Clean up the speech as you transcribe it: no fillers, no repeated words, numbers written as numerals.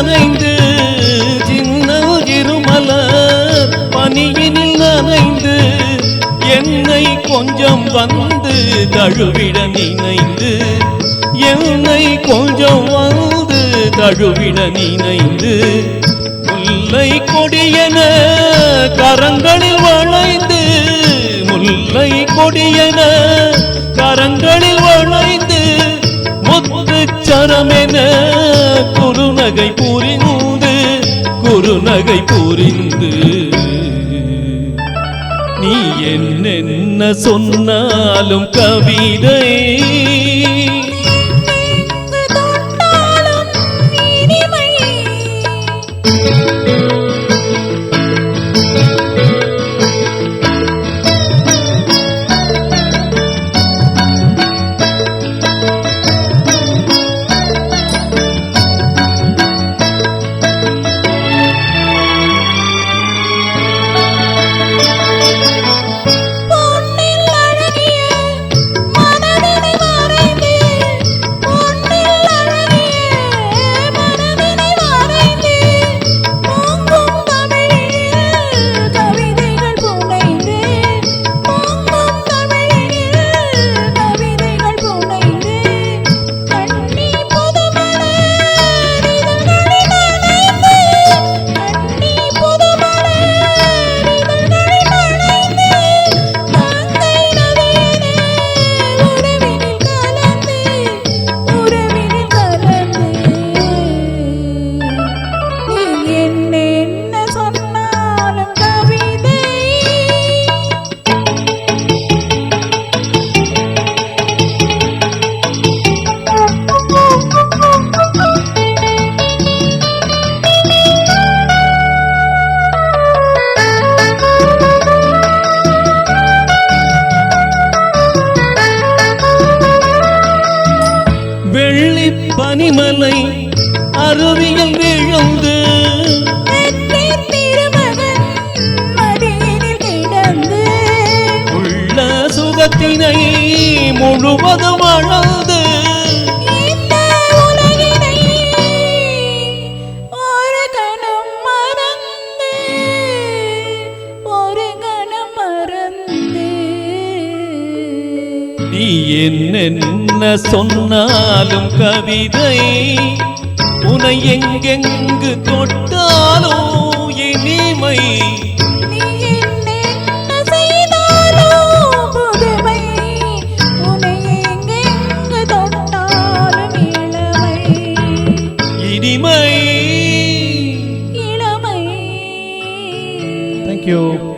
நனைந்து சின்ன இருமலர் பனியினில் நனைந்து என்னை கொஞ்சம் வந்து தழுவிட நினைந்து என்னை கொஞ்சம் வந்து தழுவிட நினைந்து முல்லை கொடியன கரங்களில் வளைந்து முல்லை கொடியன கரங்களில் வளைந்து முத்துச்சரமென குறுநகை புரிந்து நீ என்ன சொன்னாலும் கவிதை பனிமலை அருவியில் விழுந்து உள்ள சுகத்தினை முழுவதும் அளந்து நீ என்ன சொன்னாலும் கவிதை உனை எங்கெங்கு தொட்டாலும் இனிமை இனிமை. Thank you.